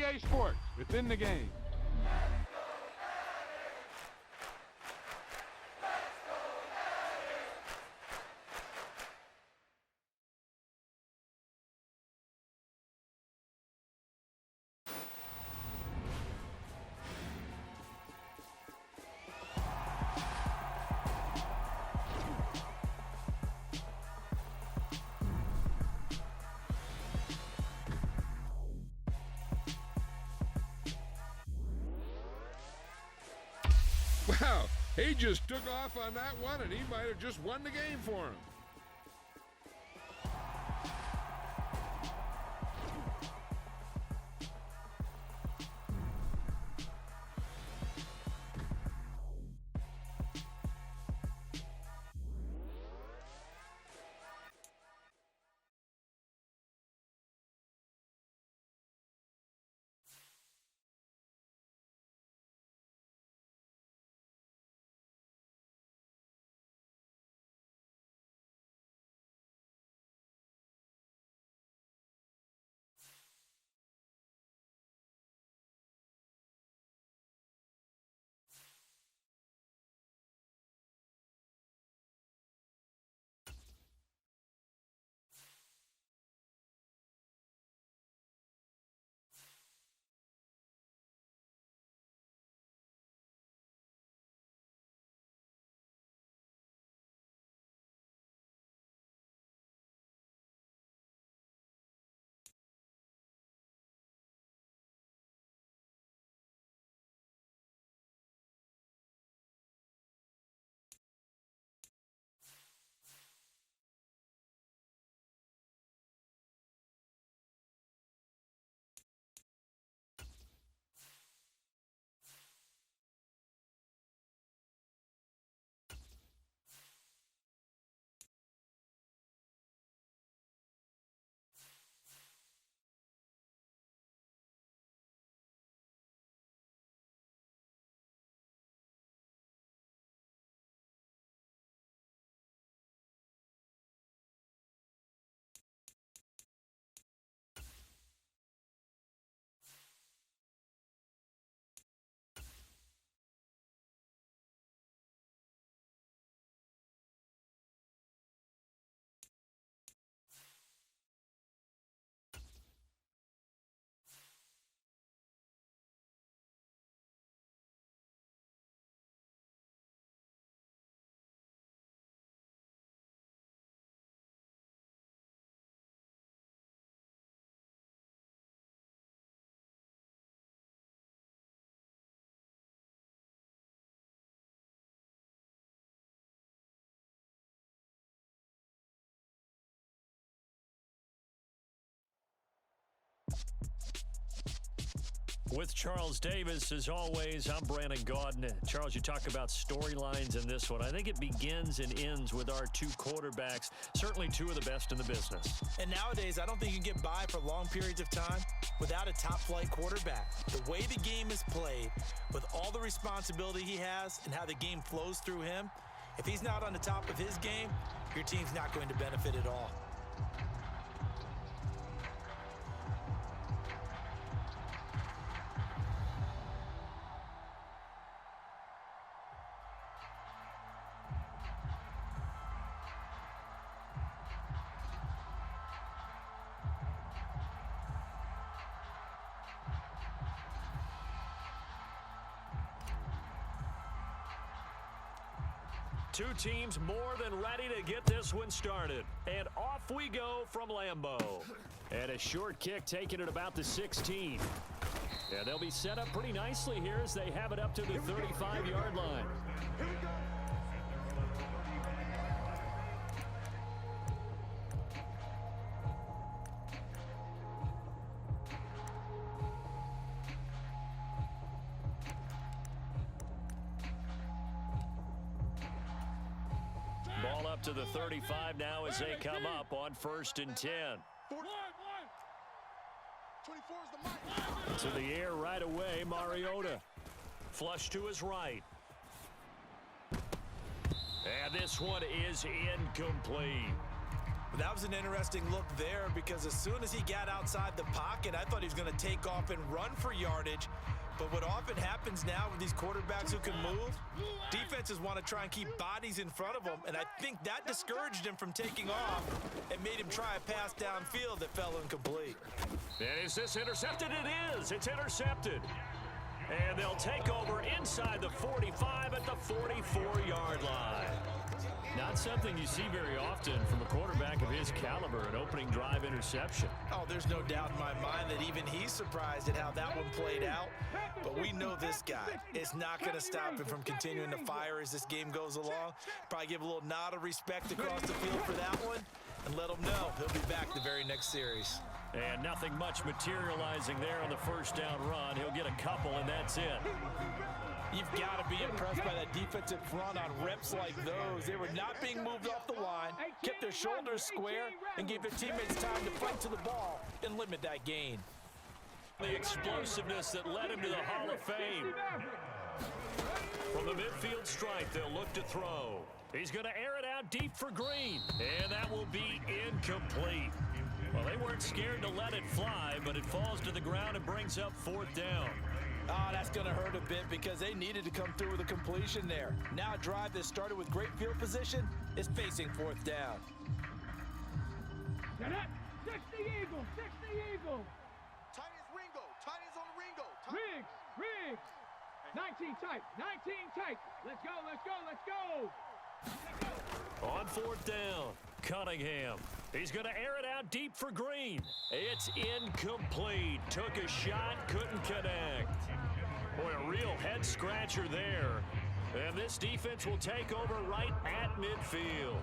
EA Sports. It's in the game. Wow, he just took off on that one, and he might have just won the game for him. With Charles Davis, as always, I'm Brandon Gaudin. Charles, you talk about storylines in this one. I think it begins and ends with our two quarterbacks, certainly two of the best in the business. And nowadays, I don't think you can get by for long periods of time without a top-flight quarterback. The way the game is played, with all the responsibility he has and how the game flows through him, if he's not on the top of his game, your team's not going to benefit at all. Two teams more than ready to get this one started. And off we go from Lambeau. And a short kick taken at about the 16. Yeah, they'll be set up pretty nicely here as they have it up to the 35-yard line. Here we go. Ball up to the 35 now as they come up on 1st and 10. 24 is the To the air right away, Mariota. Flush to his right. And this one is incomplete. That was an interesting look there because as soon as he got outside the pocket, I thought he was going to take off and run for yardage. But what often happens now with these quarterbacks who can move, defenses want to try and keep bodies in front of them, and I think that discouraged him from taking off and made him try a pass downfield that fell incomplete. And is this intercepted? It is. It's intercepted. And they'll take over inside the 45 at the 44-yard line. Not something you see very often from a quarterback of his caliber, an opening drive interception. Oh, there's no doubt in my mind that even he's surprised at how that one played out. But we know this guy is not going to stop him from continuing to fire as this game goes along. Probably give a little nod of respect across the field for that one and let him know he'll be back the very next series. And nothing much materializing there on the first down run. He'll get a couple, and that's it. You've got to be impressed by that defensive front on reps like those. They were not being moved off the line, kept their shoulders square, and gave their teammates time to fight to the ball and limit that gain. The explosiveness that led him to the Hall of Fame. From the midfield stripe, they'll look to throw. He's going to air it out deep for Green, and that will be incomplete. Well, they weren't scared to let it fly, but it falls to the ground and brings up fourth down. Oh, that's going to hurt a bit because they needed to come through with a completion there. Now a drive that started with great field position is facing fourth down. Set up. 60 Eagles. 60 Eagles. Tight is Ringo. Tight is on the Ringo. Riggs. 19 tight. 19 tight. Let's go. Let's go. Let's go. On fourth down, Cunningham. He's going to air it out deep for Green. It's incomplete. Took a shot, couldn't connect. Boy, a real head-scratcher there. And this defense will take over right at midfield.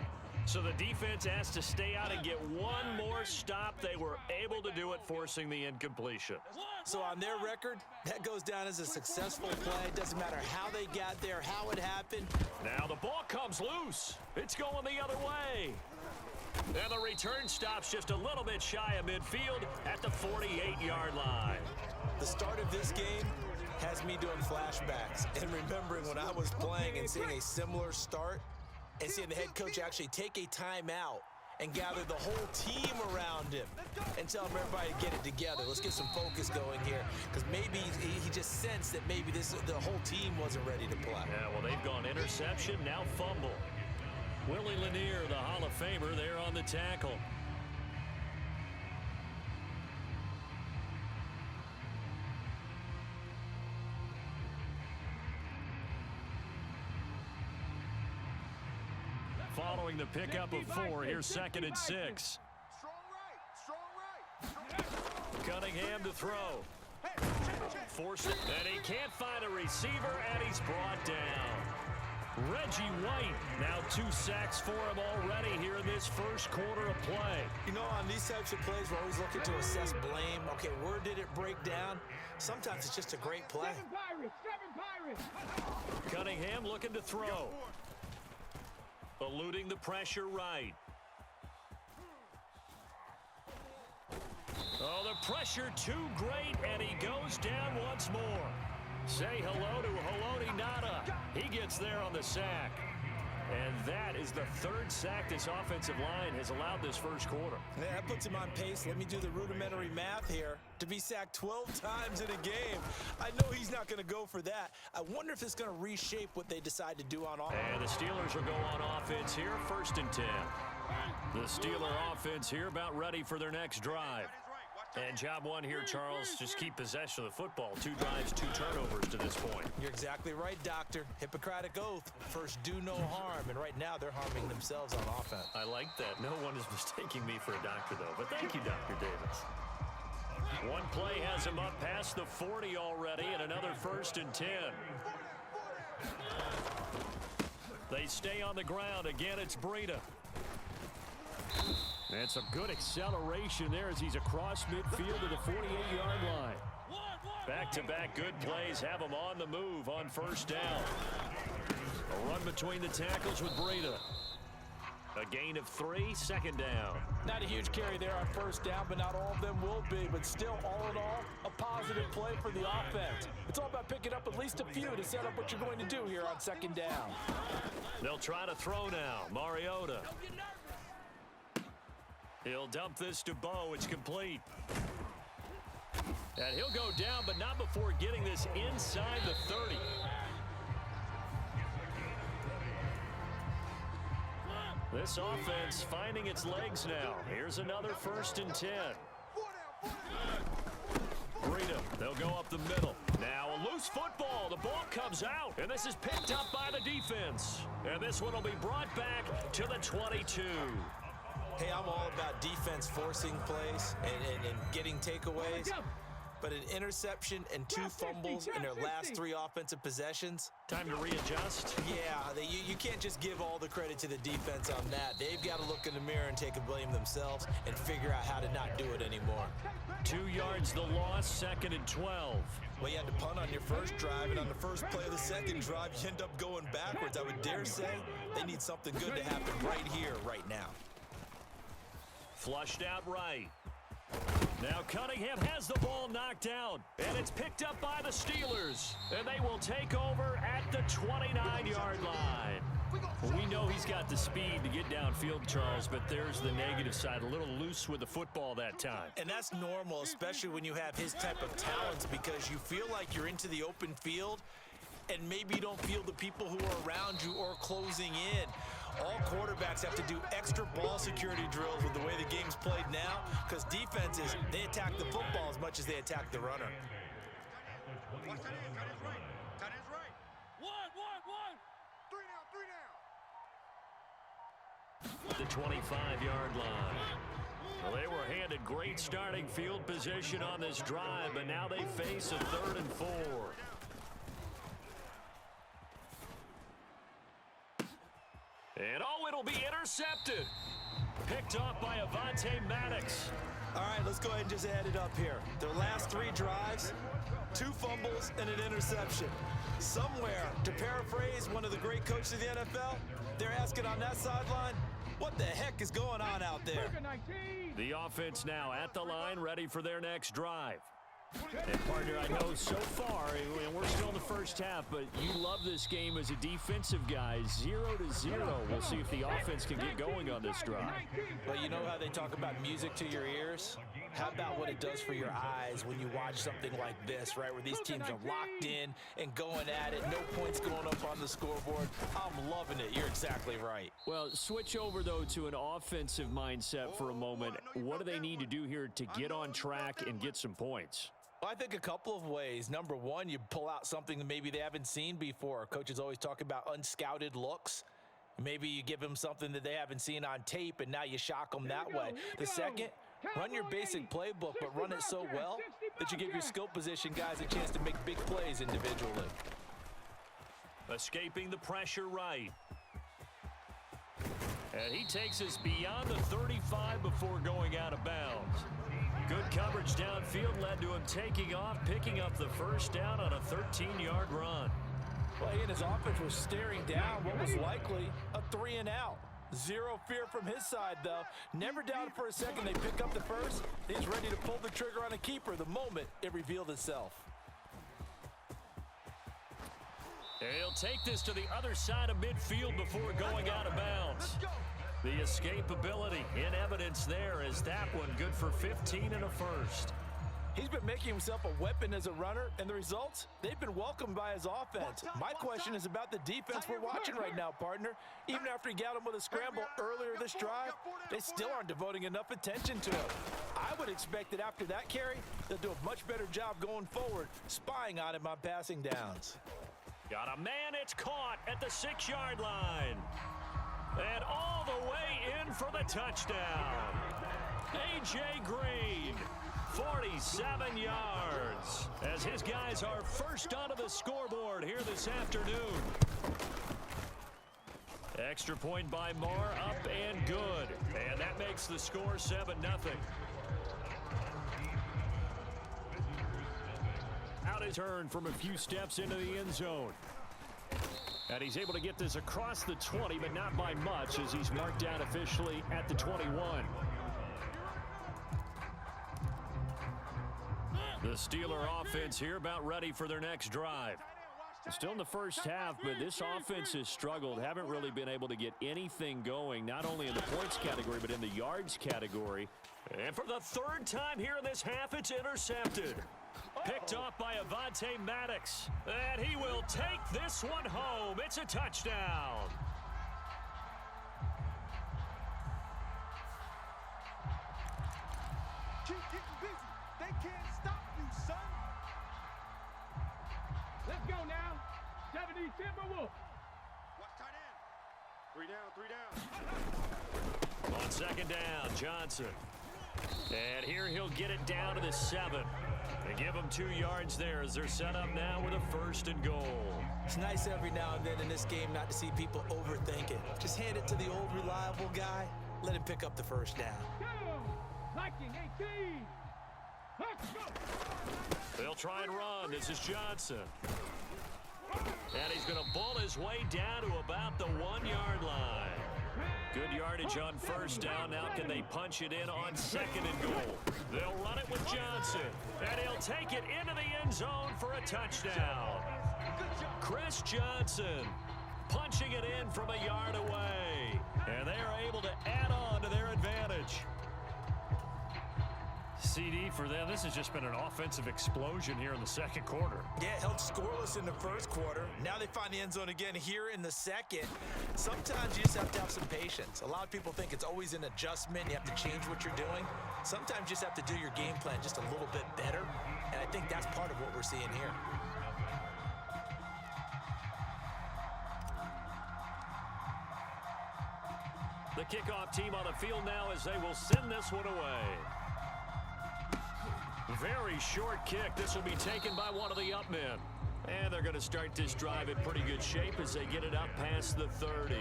So the defense has to stay out and get one more stop. They were able to do it, forcing the incompletion. So on their record, that goes down as a successful play. It doesn't matter how they got there, how it happened. Now the ball comes loose. It's going the other way. And the return stops just a little bit shy of midfield at the 48-yard line. The start of this game has me doing flashbacks and remembering when I was playing and seeing a similar start and seeing the head coach actually take a timeout and gather the whole team around him and tell him everybody to get it together. Let's get some focus going here because maybe he just sensed that maybe the whole team wasn't ready to play. Yeah, well, they've gone interception, now fumble. Willie Lanier, the Hall of Famer, there on the tackle. Following the pickup of 4, here's 2nd and 6. Strong right. Cunningham to throw. Force it, and he can't find a receiver, and he's brought down. Reggie White, now 2 sacks for him already here in this first quarter of play. You know, on these types of plays, we're always looking to assess blame. Okay, where did it break down? Sometimes it's just a great play. 7 Pirates. Cunningham looking to throw. Eluding the pressure right. Oh, the pressure too great, and he goes down once more. Say hello to Haloti Ngata. He gets there on the sack. And that is the 3rd sack this offensive line has allowed this first quarter. Yeah, that puts him on pace. Let me do the rudimentary math here. To be sacked 12 times in a game, I know he's not going to go for that. I wonder if it's going to reshape what they decide to do on offense. And the Steelers will go on offense here, 1st and 10. The Steeler offense here about ready for their next drive. And job one here, Charles, just keep possession of the football. 2 drives, 2 turnovers to this point. You're exactly right, Doctor. Hippocratic oath. First, do no harm. And right now, they're harming themselves on offense. I like that. No one is mistaking me for a doctor, though. But thank you, Dr. Davis. One play has him up past the 40 already, and another 1st and 10. They stay on the ground. Again, it's Breida. And some good acceleration there as he's across midfield to the 48-yard line. Back-to-back good plays have him on the move on 1st down. A run between the tackles with Breida. A gain of 3, 2nd down. Not a huge carry there on 1st down, but not all of them will be. But still, all in all, a positive play for the offense. It's all about picking up at least a few to set up what you're going to do here on 2nd down. They'll try to throw now. Mariota. He'll dump this to Bo. It's complete. And he'll go down, but not before getting this inside the 30. This offense finding its legs now. Here's another 1st and 10. Freedom. They'll go up the middle. Now a loose football. The ball comes out, and this is picked up by the defense. And this one will be brought back to the 22. Hey, I'm all about defense forcing plays and getting takeaways. But an interception and 2 fumbles in their last 3 offensive possessions. Time to readjust. Yeah, you can't just give all the credit to the defense on that. They've got to look in the mirror and take a blame themselves and figure out how to not do it anymore. 2 yards the loss, 2nd and 12. Well, you had to punt on your first drive, and on the first play of the second drive, you end up going backwards. I would dare say they need something good to happen right here, right now. Flushed out right. Now Cunningham has the ball knocked down, and it's picked up by the Steelers. And they will take over at the 29-yard line. Well, we know he's got the speed to get downfield, Charles, but there's the negative side. A little loose with the football that time. And that's normal, especially when you have his type of talents, because you feel like you're into the open field, and maybe you don't feel the people who are around you or closing in. All quarterbacks have to do extra ball security drills with the way the game's played now, because defenses, they attack the football as much as they attack the runner. Watch that end, tight end's right. Tight end's right. One. 3 now. The 25-yard line. Well, they were handed great starting field position on this drive, but now they face a 3rd and 4. And it'll be intercepted. Picked off by Avonte Maddox. All right, let's go ahead and just add it up here. Their last 3 drives, 2 fumbles and an interception. Somewhere, to paraphrase one of the great coaches of the NFL, they're asking on that sideline, what the heck is going on out there? The offense now at the line, ready for their next drive. And partner, I know so far, and we're still in the first half, but you love this game as a defensive guy. 0-0. We'll see if the offense can get going on this drive. Well, you know how they talk about music to your ears? How about what it does for your eyes when you watch something like this, right, where these teams are locked in and going at it, no points going up on the scoreboard? I'm loving it. You're exactly right. Well, switch over, though, to an offensive mindset for a moment. What do they need to do here to get on track and get some points? Well, I think a couple of ways. Number one, you pull out something that maybe they haven't seen before. Coaches always talk about unscouted looks. Maybe you give them something that they haven't seen on tape, and now you shock them that way. The second, run your basic playbook, but run it so well that you give your skill position guys a chance to make big plays individually. Escaping the pressure right. And he takes us beyond the 35 before going out of bounds. Good coverage downfield led to him taking off, picking up the first down on a 13-yard run. Well, he and his offense was staring down what was likely a 3-and-out. Zero fear from his side, though. Never doubted for a second they pick up the first. He's ready to pull the trigger on a keeper the moment it revealed itself. He'll take this to the other side of midfield before going out of bounds. The escapability in evidence there is that one good for 15 and a first. He's been making himself a weapon as a runner, and the results, they've been welcomed by his offense. My question is about the defense we're watching right now, partner. Even after he got him with a scramble earlier this drive, they still aren't devoting enough attention to him. I would expect that after that carry, they'll do a much better job going forward, spying on him on passing downs. Got a man, it's caught at the 6-yard line. And all the way in for the touchdown. A.J. Green, 47 yards, as his guys are first onto the scoreboard here this afternoon. Extra point by Marr, up and good. And that makes the score 7-0. Out his turn from a few steps into the end zone. And he's able to get this across the 20, but not by much, as he's marked down officially at the 21. The Steeler offense here about ready for their next drive. Still in the first half, but this offense has struggled. Haven't really been able to get anything going, not only in the points category, but in the yards category. And for the third time here in this half, it's intercepted. Picked off by Avonte Maddox. And he will take this one home. It's a touchdown. Keep getting busy. They can't stop you, son. Let's go now. 70 Timberwolves. Watch tight end. 3 down, 3 down. On second down, Johnson. And here he'll get it down to the 7. They give him 2 yards there as they're set up now with a 1st and goal. It's nice every now and then in this game not to see people overthink it. Just hand it to the old reliable guy. Let him pick up the first down. Go. Viking 18. Let's go. They'll try and run. This is Johnson. And he's going to bull his way down to about the 1-yard line. Good yardage on 1st down. Now can they punch it in on 2nd and goal? They'll run it with Johnson. And he'll take it into the end zone for a touchdown. Chris Johnson punching it in from a yard away. And they are able to add on to their advantage. CD for them. This has just been an offensive explosion here in the second quarter. Yeah, held scoreless in the first quarter. Now they find the end zone again here in the second. Sometimes you just have to have some patience. A lot of people think it's always an adjustment. You have to change what you're doing. Sometimes you just have to do your game plan just a little bit better. And I think that's part of what we're seeing here. The kickoff team on the field now as they will send this one away. Very short kick. This will be taken by one of the up men. And they're going to start this drive in pretty good shape as they get it up past the 30.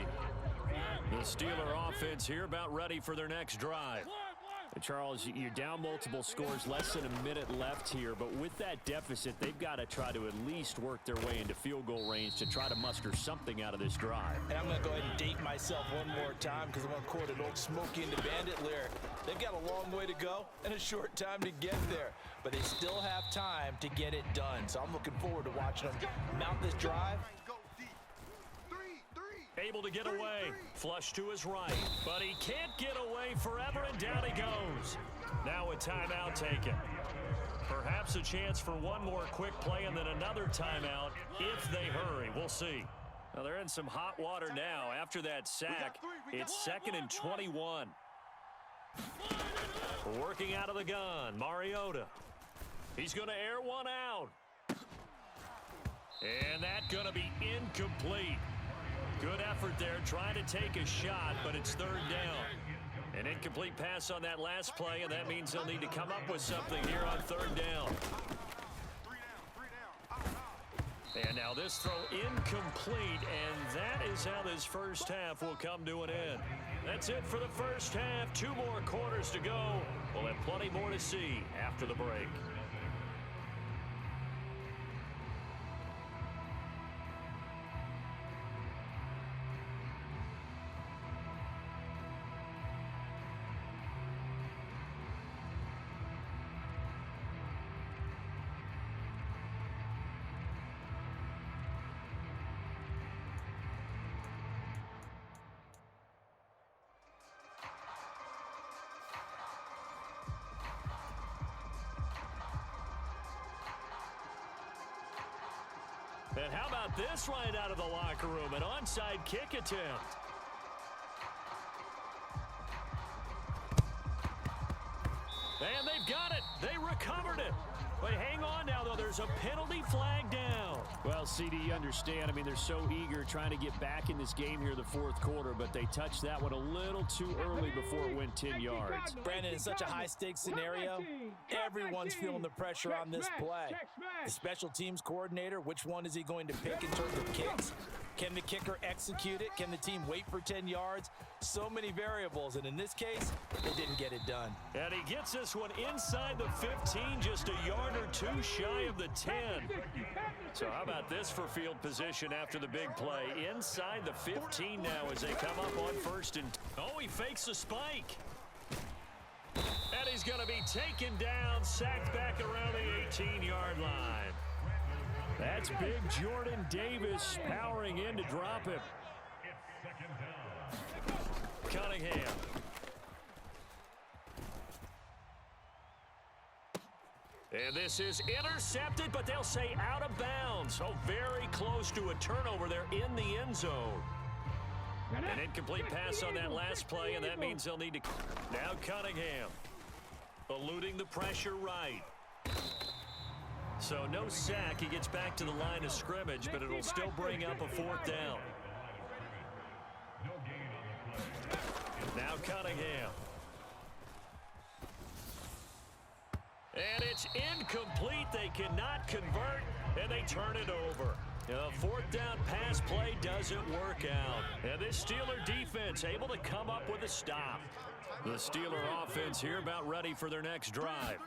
The Steeler offense here about ready for their next drive. And Charles, you're down multiple scores, less than a minute left here. But with that deficit, they've got to try to at least work their way into field goal range to try to muster something out of this drive. And I'm going to go ahead and date myself one more time because I'm going to quote an old Smokey and the Bandit lyric. They've got a long way to go and a short time to get there. But they still have time to get it done. So I'm looking forward to watching them mount this drive. Able to get away. Flush to his right. But he can't get away forever, and down he goes. Now a timeout taken. Perhaps a chance for one more quick play and then another timeout if they hurry. We'll see. Now they're in some hot water now. After that sack, it's 2nd and 21. Working out of the gun, Mariota. He's going to air one out. And that's going to be incomplete. Good effort there, trying to take a shot, but it's 3rd down. An incomplete pass on that last play, and that means they'll need to come up with something here on 3rd down. And now this throw incomplete, and that is how this first half will come to an end. That's it for the first half. 2 more quarters to go. We'll have plenty more to see after the break. And how about this right out of the locker room? An onside kick attempt. And they've got it. They recovered it. But hang on now, though. There's a penalty flag down. Well, CD, you understand. I mean, they're so eager trying to get back in this game here in the 4th quarter, but they touched that one a little too early before it went 10 yards. Brandon, in such a high-stakes scenario, everyone's feeling the pressure on this play. The special teams coordinator, which one is he going to pick in terms of kicks? Can the kicker execute it? Can the team wait for 10 yards? So many variables, and in this case, they didn't get it done. And he gets this one inside the 15, just a yard or 2 shy of the 10. So how about this for field position after the big play? Inside the 15 now as they come up on 1st and... Oh, he fakes a spike. And he's going to be taken down, sacked back around the 18-yard line. That's big Jordan Davis powering in to drop him. Cunningham. And this is intercepted, but they'll say out of bounds. Oh, very close to a turnover there in the end zone. An incomplete pass on that last play, and that means they'll need to... Now Cunningham. Eluding the pressure right. So no sack. He gets back to the line of scrimmage, but it'll still bring up a fourth down. Now Cunningham. And it's incomplete. They cannot convert, and they turn it over. A fourth down pass play doesn't work out. And this Steeler defense able to come up with a stop. The Steeler offense here about ready for their next drive.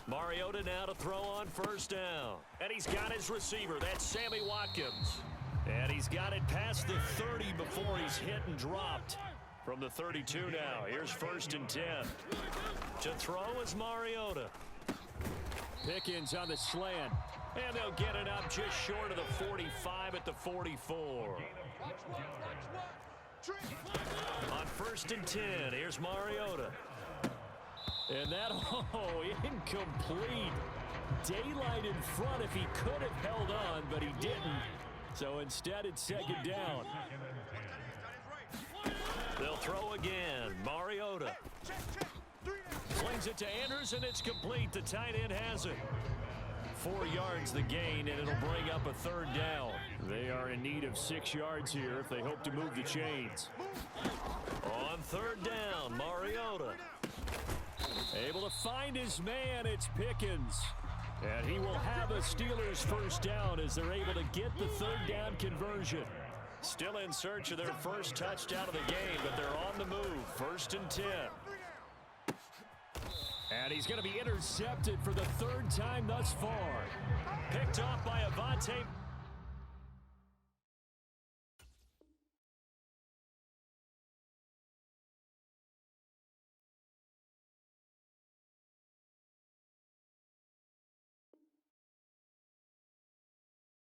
Mariota now to throw on first down. And he's got his receiver. That's Sammy Watkins. And he's got it past the 30 before he's hit and dropped. From the 32 now, here's 1st and 10. To throw is Mariota. Pickens on the slant. And they'll get it up just short of the 45 at the 44. On 1st and 10, here's Mariota. And that, incomplete. Daylight in front if he could have held on, but he didn't. So instead, it's 2nd down. They'll throw again. Mariota. Flings it to Andrews, and it's complete. The tight end has it. 4 yards the gain, and it'll bring up a 3rd down. They are in need of 6 yards here if they hope to move the chains. On 3rd down, Mariota. Able to find his man, it's Pickens. And he will have a Steelers 1st down as they're able to get the 3rd down conversion. Still in search of their first touchdown of the game, but they're on the move. 1st and 10. And he's going to be intercepted for the 3rd time thus far. Picked off by Avonte.